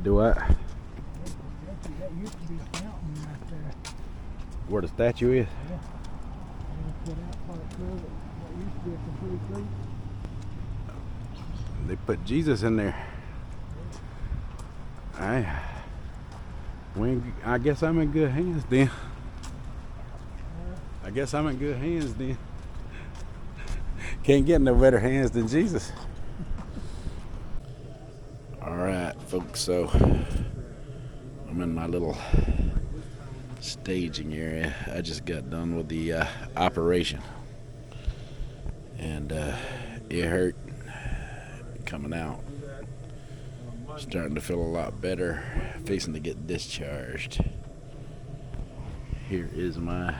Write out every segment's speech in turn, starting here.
Do what? That used to be a fountain right there. Where the statue is? Yeah. And put out part through it. That used to be a complete creek. They put Jesus in there. I guess I'm in good hands then. I guess I'm in good hands then. Can't get no better hands than Jesus. Alright folks, so I'm in my little staging area. I just got done with the operation. And it hurt coming out. Starting to feel a lot better. Facing to get discharged. Here is my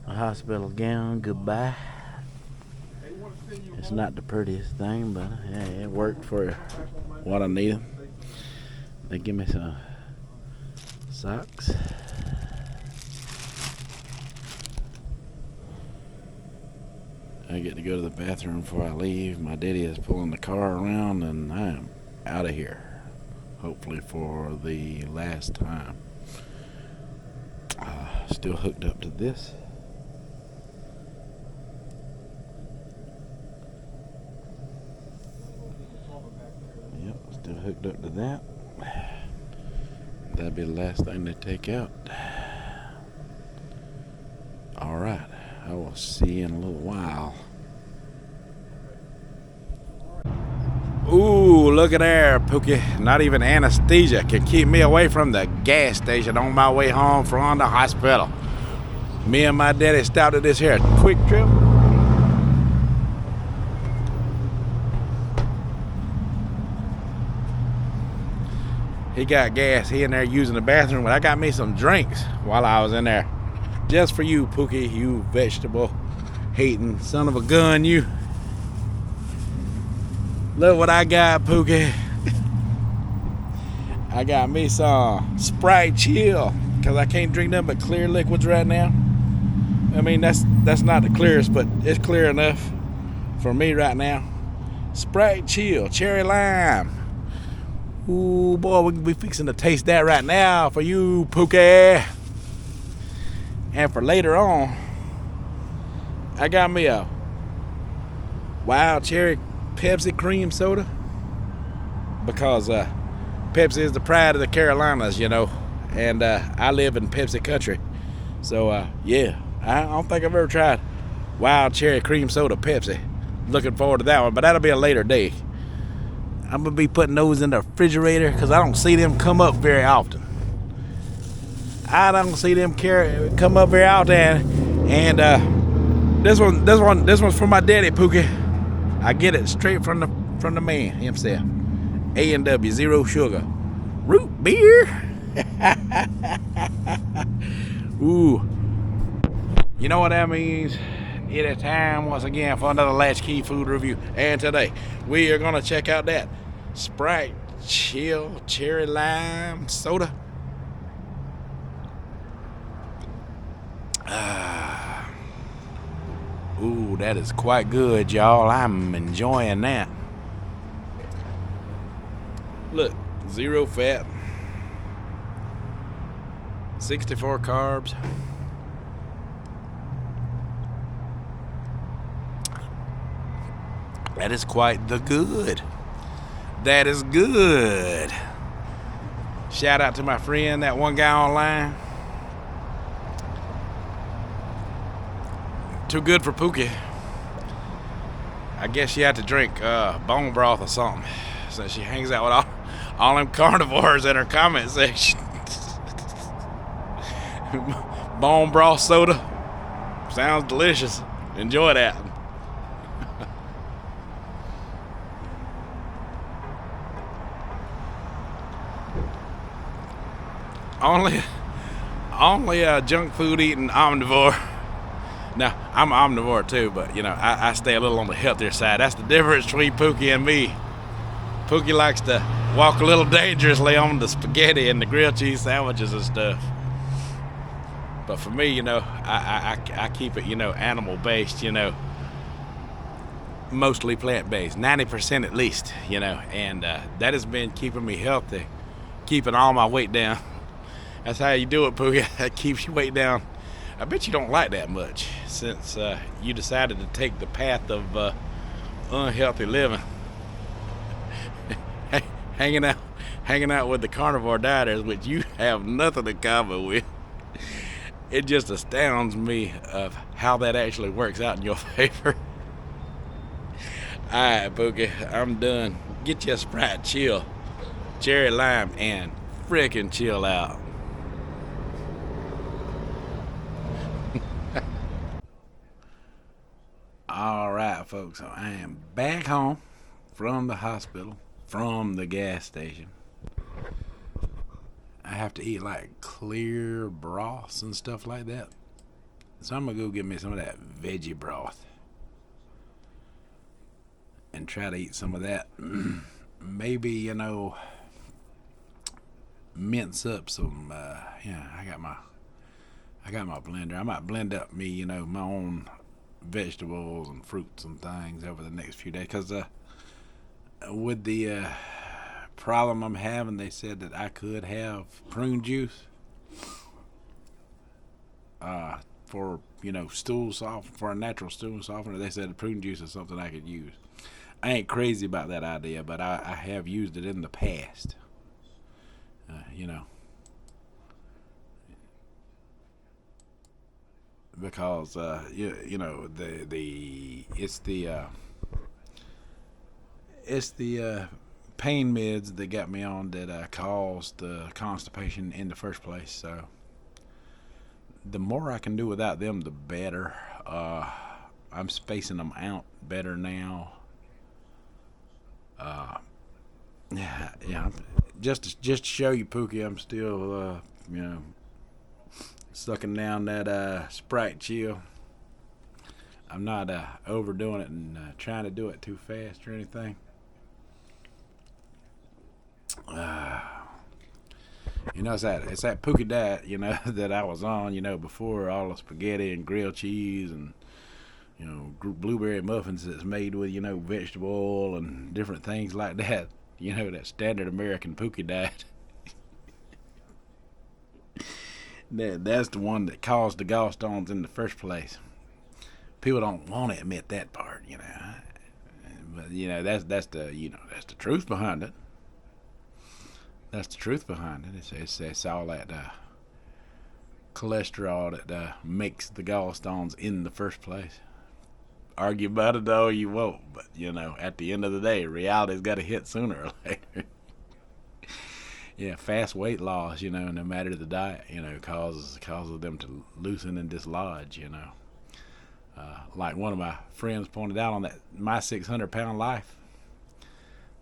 hospital gown. Goodbye. It's not the prettiest thing, but yeah, it worked for what I needed. They give me some socks. I get to go to the bathroom before I leave. My daddy is pulling the car around, and I am out of here. Hopefully for the last time. Still hooked up to this. Yep, still hooked up to that. That'll be the last thing they take out. Alright, I will see you in a little while. Ooh, look at there, Pookie. Not even anesthesia can keep me away from the gas station on my way home from the hospital. Me and my daddy stopped at this here quick trip. He got gas. He in there using the bathroom, but I got me some drinks while I was in there. Just for you, Pookie, you vegetable hating son of a gun, you. Look what I got, Pookie. I got me some Sprite Chill, because I can't drink nothing but clear liquids right now. I mean, that's not the clearest, but it's clear enough for me right now. Sprite Chill, cherry lime. Ooh, boy, we can be fixing to taste that right now for you, Pookie. And for later on, I got me a wild cherry Pepsi cream soda, because Pepsi is the pride of the Carolinas, you know, and I live in Pepsi country. So yeah, I don't think I've ever tried wild cherry cream soda Pepsi. Looking forward to that one, but that'll be a later day. I'm gonna be putting those in the refrigerator because I don't see them come up very often. I don't see them come up very often, and this one's for my daddy, Pookie. I get it straight from the man himself. A&W, zero sugar, root beer. Ooh, you know what that means? It is time once again for another Latchkey food review, and today we are gonna check out that Sprite Chill cherry lime soda. Ooh, that is quite good, y'all. I'm enjoying that. Look, 0 fat, 64 carbs. That is quite the good. That is good. Shout out to my friend, that one guy online. Too good for Pookie. I guess she had to drink bone broth or something, since she hangs out with all them carnivores in her comment section. Bone broth soda sounds delicious. Enjoy that. Only junk food eating omnivore. Now, I'm an omnivore too, but you know, I stay a little on the healthier side. That's the difference between Pookie and me. Pookie likes to walk a little dangerously on the spaghetti and the grilled cheese sandwiches and stuff. But for me, you know, I keep it, you know, animal based, you know. mostly plant-based, 90% at least, you know, and that has been keeping me healthy, keeping all my weight down. That's how you do it, Pookie. That keeps your weight down. I bet you don't like that much since you decided to take the path of unhealthy living. hanging out with the carnivore dieters, which you have nothing in common with. It just astounds me of how that actually works out in your favor. Alright, Pookie, I'm done. Get you a Sprite Chill, cherry lime, and frickin' chill out. Alright, folks, so I am back home from the hospital, from the gas station. I have to eat like clear broths and stuff like that. So I'm gonna go get me some of that veggie broth and try to eat some of that. Maybe, you know, mince up some I got my blender. I might blend up me, you know, my own vegetables and fruits and things over the next few days, because with the problem I'm having, they said that I could have prune juice for, you know, for a natural stool softener. They said the prune juice is something I could use. I ain't crazy about that idea, but I have used it in the past. You know, because you know, it's the pain meds that got me on that caused the constipation in the first place. So the more I can do without them, the better. I'm spacing them out better now. Yeah. Just to show you, Pookie, I'm still you know, sucking down that Sprite Chill. I'm not overdoing it and trying to do it too fast or anything. You know, it's that Pookie diet, you know, that I was on, you know, before all the spaghetti and grilled cheese and, you know, blueberry muffins that's made with, you know, vegetable oil and different things like that. You know, that standard American Pookie diet. That's the one that caused the gallstones in the first place. People don't want to admit that part, you know. But you know, that's the truth behind it. That's the truth behind it. It's all that cholesterol that makes the gallstones in the first place. Argue about it all you won't, but you know, at the end of the day, reality's got to hit sooner or later. Yeah, fast weight loss, you know, no matter the diet, you know, causes them to loosen and dislodge, you know. Like one of my friends pointed out on that My 600 Pound Life,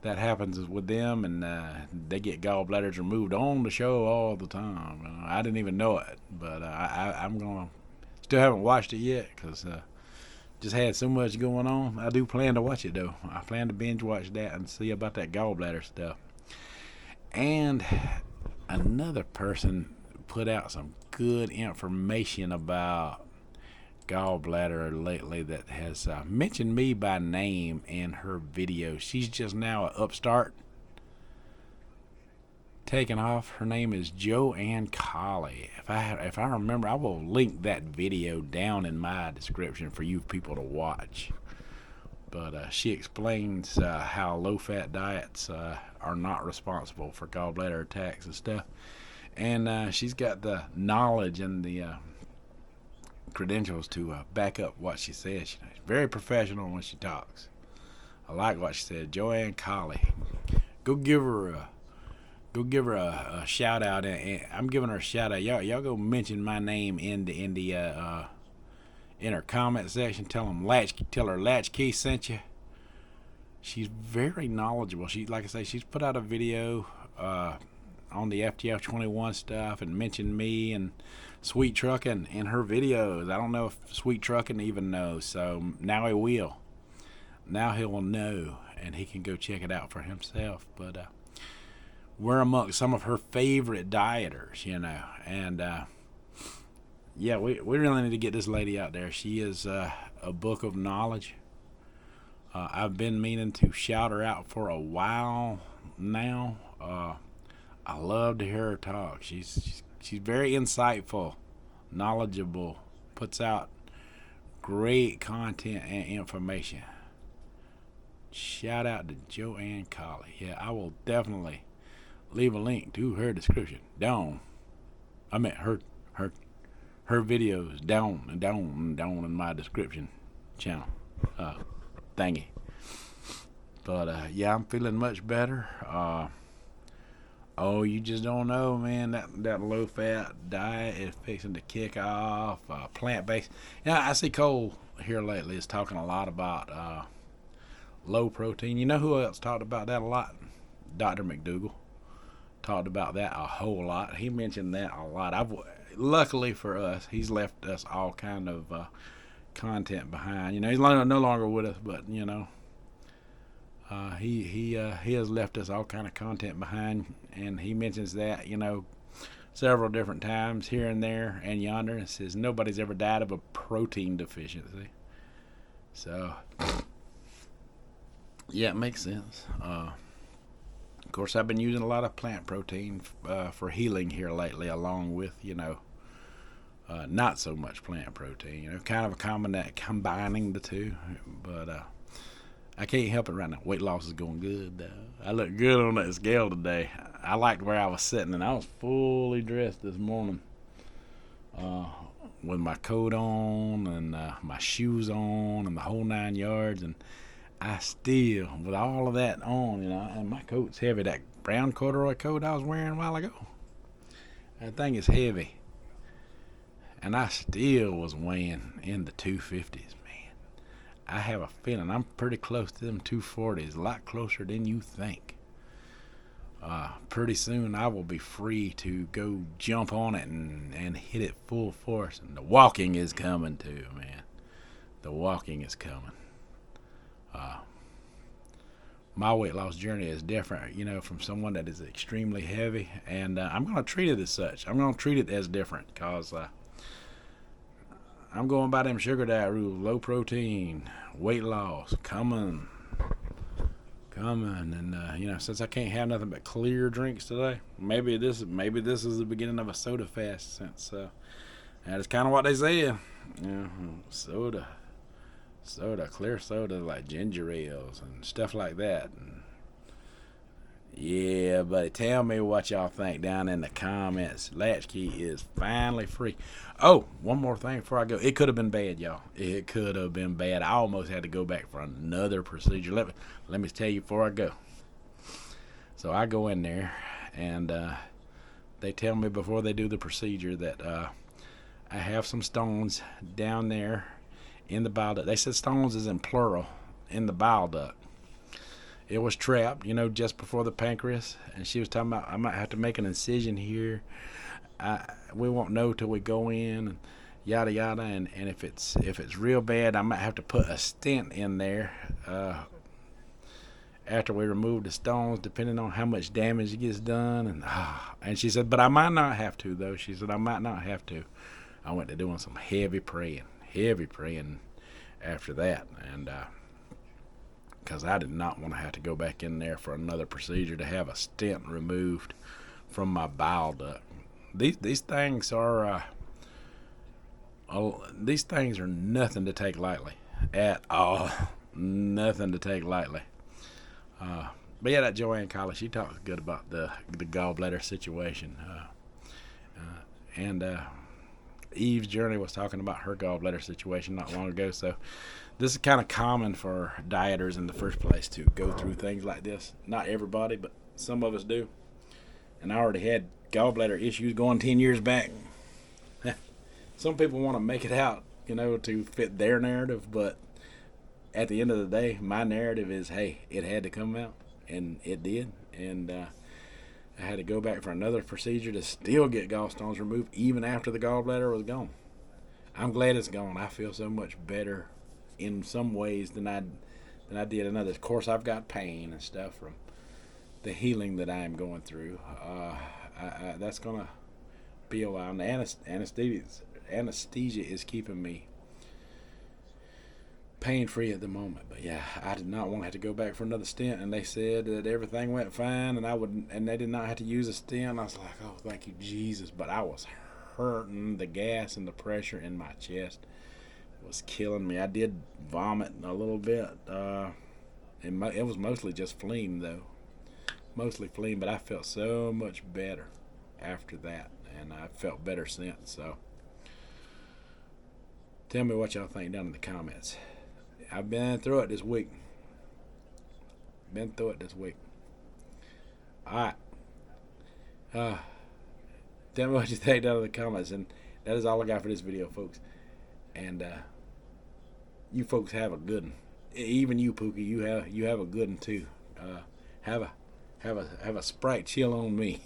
that happens with them, and they get gallbladders removed on the show all the time. I didn't even know it, but I'm gonna, still haven't watched it yet because just had so much going on. I do plan to watch it though. I plan to binge watch that and see about that gallbladder stuff. And another person put out some good information about gallbladder lately that has mentioned me by name in her video. She's just now an upstart taking off. Her name is Joanne Colley. If I remember, I will link that video down in my description for you people to watch. But she explains how low-fat diets are not responsible for gallbladder attacks and stuff. And she's got the knowledge and the credentials to back up what she says. She's very professional when she talks. I like what she said. Joanne Colley. Go give her a shout out. And I'm giving her a shout out. Y'all go mention my name in her comment section. Tell her Latchkey sent you. She's very knowledgeable. Like I say, she's put out a video on the FTF 21 stuff and mentioned me and Sweet Truckin' in her videos. I don't know if Sweet Truckin' even knows, so now he will. Now he'll know, and he can go check it out for himself. But we're amongst some of her favorite dieters, you know, and we really need to get this lady out there. She is a book of knowledge. I've been meaning to shout her out for a while now. I love to hear her talk. She's very insightful, knowledgeable, puts out great content and information. Shout out to Joanne Colley. Yeah, I will definitely leave a link to her description down. I meant her videos down in my description channel thingy. But yeah, I'm feeling much better. Oh, you just don't know, man. That low-fat diet is fixing to kick off. Plant-based. Yeah, I see Cole here lately is talking a lot about low protein. You know who else talked about that a lot? Dr. McDougall talked about that a whole lot. He mentioned that a lot. Luckily for us, he's left us all kind of content behind. You know, he's no longer with us, but you know. He has left us all kind of content behind, and he mentions that, you know, several different times here and there and yonder, and says nobody's ever died of a protein deficiency. So yeah, it makes sense. Of course, I've been using a lot of plant protein for healing here lately, along with, you know, not so much plant protein. You know, kind of combining the two, but I can't help it right now. Weight loss is going good. I look good on that scale today. I liked where I was sitting, and I was fully dressed this morning with my coat on and my shoes on and the whole 9 yards. And I still, with all of that on, you know, and my coat's heavy. That brown corduroy coat I was wearing a while ago, that thing is heavy. And I still was weighing in the 250s. I have a feeling I'm pretty close to them 240s, a lot closer than you think. Pretty soon I will be free to go jump on it and hit it full force. And the walking is coming too, man. The walking is coming. My weight loss journey is different, you know, from someone that is extremely heavy. And I'm going to treat it as such. I'm going to treat it as different because I'm going by them sugar diet rules. Low protein, weight loss, coming. And you know, since I can't have nothing but clear drinks today, maybe this is the beginning of a soda fast. Since that is kind of what they say. You know, soda, clear soda like ginger ales and stuff like that. And yeah, buddy, tell me what y'all think down in the comments. Latchkey is finally free. Oh, one more thing before I go. It could have been bad, y'all. It could have been bad. I almost had to go back for another procedure. Let me tell you before I go. So I go in there, and they tell me before they do the procedure that I have some stones down there in the bile duct. They said stones is in plural in the bile duct. It was trapped, you know, just before the pancreas, and she was talking about I might have to make an incision here. We won't know till we go in, and yada yada. And if it's real bad, I might have to put a stent in there after we remove the stones, depending on how much damage gets done. And she said, but I might not have to though. She said I might not have to. I went to doing some heavy praying after that, and because I did not want to have to go back in there for another procedure to have a stent removed from my bile duct. These things are nothing to take lightly at all. Nothing to take lightly. But yeah, that Joanne Colley, she talks good about the gallbladder situation. And Eve's Journey was talking about her gallbladder situation not long ago. So this is kind of common for dieters in the first place to go through things like this. Not everybody, but some of us do. And I already had gallbladder issues going 10 years back. Some people want to make it out, you know, to fit their narrative, but at the end of the day, my narrative is, hey, it had to come out, and it did. And I had to go back for another procedure to still get gallstones removed, even after the gallbladder was gone. I'm glad it's gone. I feel so much better in some ways than I did in others. Of course, I've got pain and stuff from the healing that I am going through. That's going to be a while. And anesthesia is keeping me pain-free at the moment. But yeah, I did not want to have to go back for another stent, and they said that everything went fine, and they did not have to use a stent. I was like, oh, thank you, Jesus. But I was hurting. The gas and the pressure in my chest was killing me. I did vomit a little bit. It was mostly just phlegm, though. Mostly phlegm, but I felt so much better after that, and I felt better since. So tell me what y'all think down in the comments. I've been through it this week. Alright. Tell me what you think down in the comments. And that is all I got for this video, folks. And you folks have a good one. Even you, Pookie, you have a good one too. Have a Sprite chill on me.